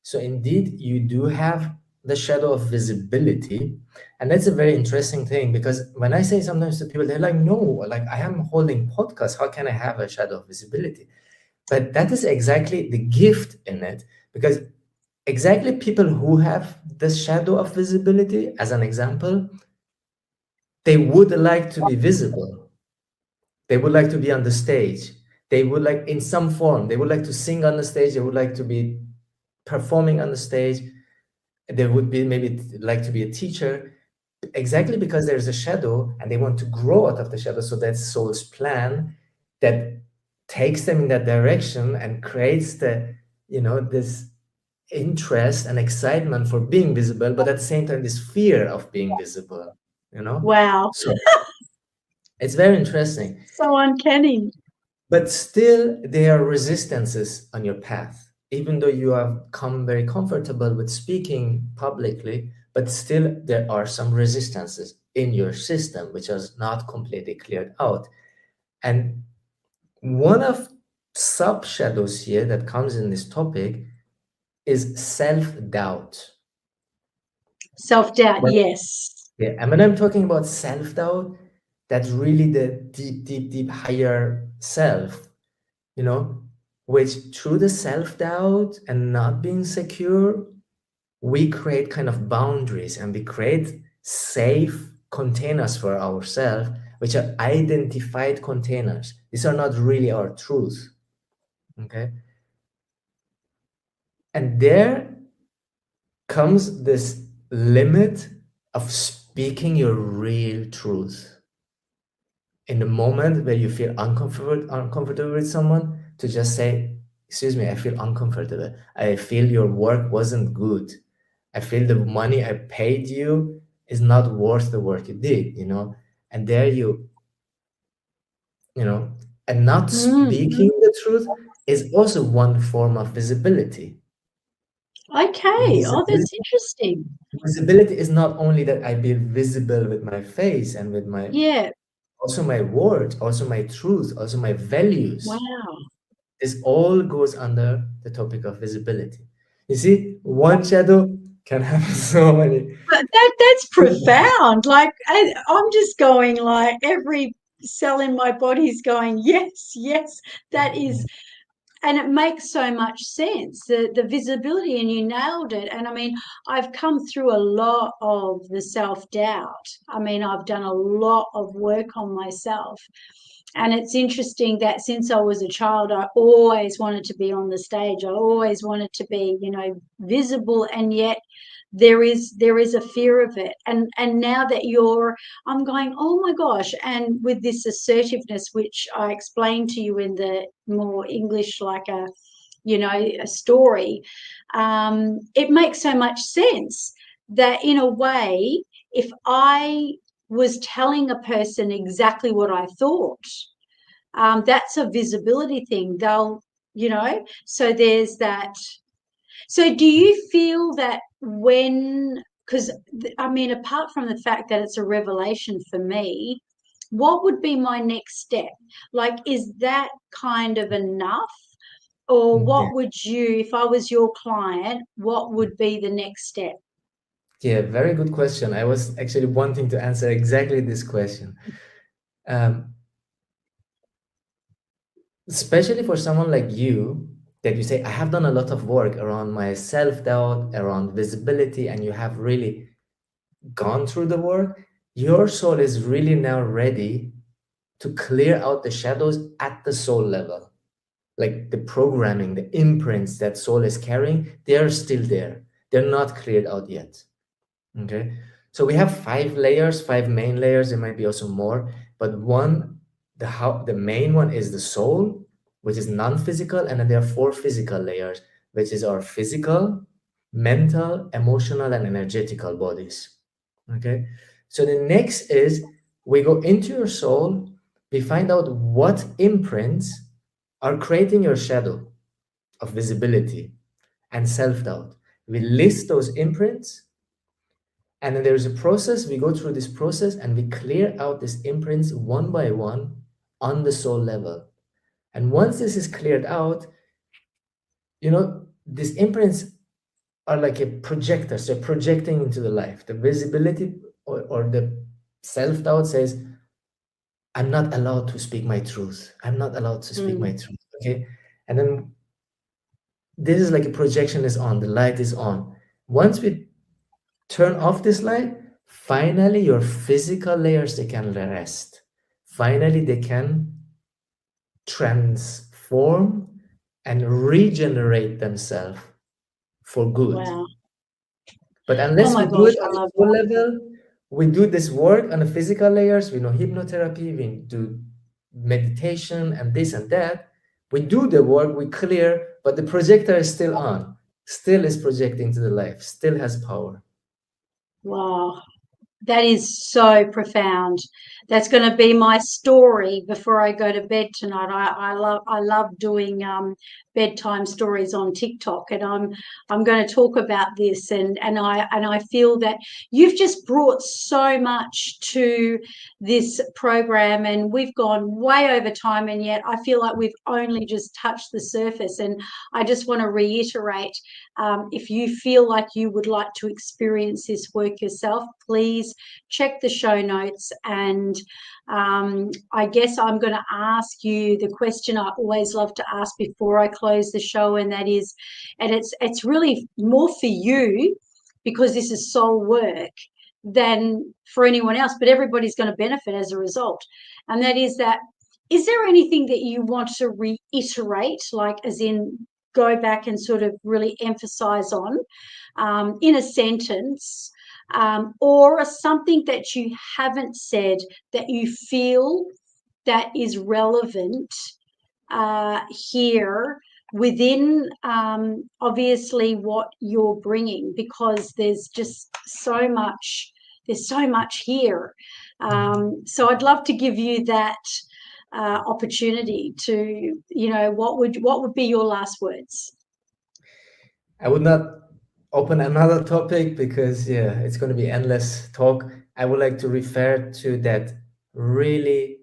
So indeed, you do have the shadow of visibility. And that's a very interesting thing, because when I say sometimes to people, they're like, no, like I am holding podcast. How can I have a shadow of visibility? But that is exactly the gift in it, because exactly people who have the shadow of visibility, as an example, they would like to be visible. They would like to be on the stage. They would like, in some form, they would like to sing on the stage. They would like to be performing on the stage. They would be maybe like to be a teacher, exactly because there's a shadow and they want to grow out of the shadow. So that's soul's plan that takes them in that direction and creates the, this interest and excitement for being visible, but at the same time, this fear of being visible, Wow. So it's very interesting. So uncanny. But still, there are resistances on your path, even though you have come very comfortable with speaking publicly, but still there are some resistances in your system which is not completely cleared out. And one of sub shadows here that comes in this topic is self-doubt. Self-doubt, But yes. yeah, and when I'm talking about self-doubt, that's really the deep, deep, deep higher self, you know, which through the self-doubt and not being secure, we create kind of boundaries and we create safe containers for ourselves, which are identified containers. These are not really our truth. Okay. And there comes this limit of speaking your real truth. In the moment where you feel uncomfortable with someone, to just say, excuse me, I feel uncomfortable. I feel your work wasn't good. I feel the money I paid you is not worth the work you did, And there you know, and not Mm. speaking the truth is also one form of visibility. Okay. Oh, that's Visibility, interesting. visibility is not only that I be visible with my face and with my Yeah. also my words, also my truth, also my values. Wow. This all goes under the topic of visibility. You see, one shadow can have so many. But that's profound. Like I'm just going like every cell in my body is going, yes, yes, that is, and it makes so much sense. The visibility, and you nailed it. And I mean, I've come through a lot of the self-doubt. I mean, I've done a lot of work on myself. And it's interesting that since I was a child, I always wanted to be on the stage. I always wanted to be, visible, and yet there is a fear of it. And now that I'm going, oh my gosh. And with this assertiveness, which I explained to you in the more English, like a story, it makes so much sense that in a way, if I was telling a person exactly what I thought, that's a visibility thing. So there's that. So do you feel that because I mean, apart from the fact that it's a revelation for me, what would be my next step? Like, is that kind of enough? Or Yeah, what would if I was your client, what would be the next step? yeah, very good question. I was actually wanting to answer exactly this question. Um, Especially for someone like you, that you say, I have done a lot of work around my self-doubt, around visibility, and you have really gone through the work, your soul is really now ready to clear out the shadows at the soul level. Like the programming, the imprints that soul is carrying, they are still there. They're not cleared out yet. Okay. So we have 5 layers, 5 main layers. There might be also more, but the main one is the soul, which is non-physical, and then there are 4 physical layers, which is our physical, mental, emotional, and energetical bodies. Okay. So the next is we go into your soul, we find out what imprints are creating your shadow of visibility and self-doubt. We list those imprints, and then there's a process. We go through this process and we clear out these imprints one by one on the soul level. And once this is cleared out, these imprints are like a projector. So projecting into the life. The visibility or the self-doubt says, I'm not allowed to speak my truth. I'm not allowed to speak my Mm. truth. Okay. And then this is like a projection is on, the light is on. Once we turn off this light, finally your physical layers, they can rest. Finally they can transform and regenerate themselves for good. Wow. But Oh unless we my do gosh, it I on a love soul that. level, we do this work on the physical layers. We know hypnotherapy, we do meditation and this and that. We do the work, we clear, but the projector is still on, still is projecting to the life, still has power. Wow. That is so profound. That's going to be my story before I go to bed tonight. I love doing bedtime stories on TikTok, and I'm going to talk about this. And I feel that you've just brought so much to this program, and we've gone way over time, and yet I feel like we've only just touched the surface. And I just want to reiterate, if you feel like you would like to experience this work yourself, please check the show notes. And I guess I'm going to ask you the question I always love to ask before I close the show, and that is, and it's really more for you because this is soul work than for anyone else, but everybody's going to benefit as a result. And that is that, is there anything that you want to reiterate, like as in go back and sort of really emphasize on in a sentence, or something that you haven't said that you feel that is relevant here within obviously what you're bringing, because there's just so much, there's so much here. So I'd love to give you that opportunity to, what would be your last words? I would not open another topic because, yeah, it's going to be endless talk. I would like to refer to that really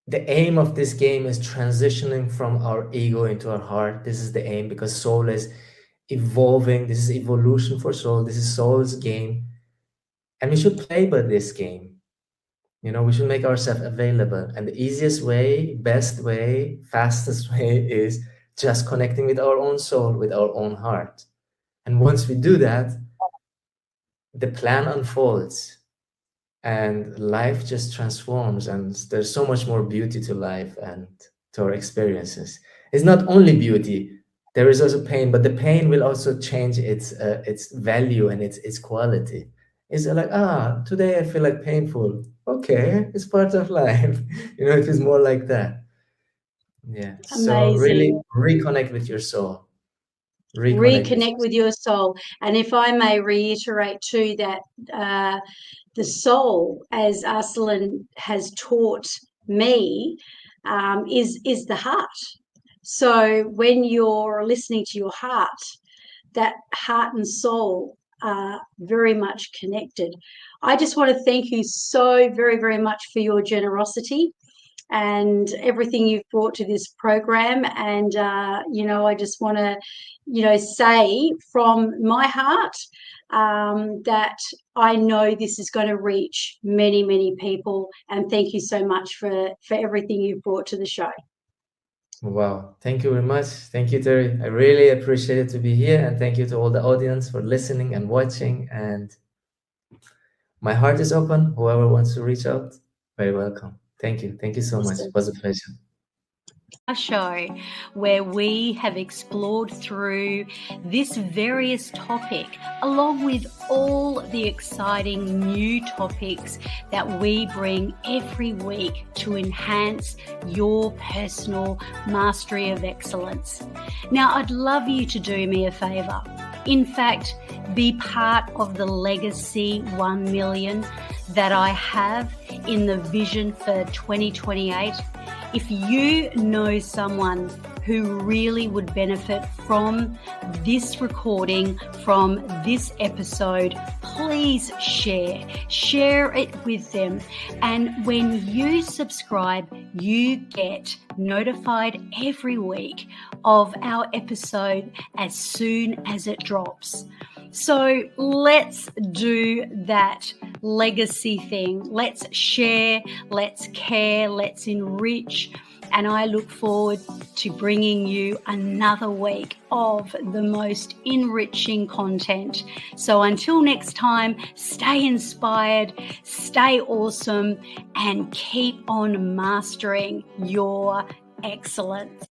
the aim of this game is transitioning from our ego into our heart. This is the aim because soul is evolving. This is evolution for soul. This is soul's game. And we should play by this game. We should make ourselves available. And the easiest way, best way, fastest way is just connecting with our own soul, with our own heart. And once we do that, the plan unfolds and life just transforms, and there's so much more beauty to life and to our experiences. It's not only beauty, there is also pain, but the pain will also change its value and its quality. It's like, today I feel like painful. Okay, it's part of life. It is more like that. Yeah, so really Amazing. reconnect with your soul, reconnect with Reconnect with your soul. And if I may reiterate too, that the soul, as Arsalan has taught me, is the heart. So when you're listening to your heart, that heart and soul are very much connected. I just want to thank you so very, very much for your generosity and everything you've brought to this program. And, I just want to, say from my heart that I know this is going to reach many, many people. And thank you so much for everything you've brought to the show. Wow, thank you very much. Thank you, Terry. I really appreciate it to be here, and thank you to all the audience for listening and watching. And my heart is open. Whoever wants to reach out, very welcome. Thank you. Thank you so much. It Awesome. was a pleasure. Our show where we have explored through this various topic, along with all the exciting new topics that we bring every week to enhance your personal mastery of excellence. Now, I'd love you to do me a favor. In fact, be part of the Legacy 1 million that I have in the vision for 2028. If you know someone who really would benefit from this recording, from this episode, please share it with them. And when you subscribe, you get notified every week of our episode as soon as it drops. So let's do that legacy thing. Let's share, let's care, let's enrich. And I look forward to bringing you another week of the most enriching content. So until next time, stay inspired, stay awesome, and keep on mastering your excellence.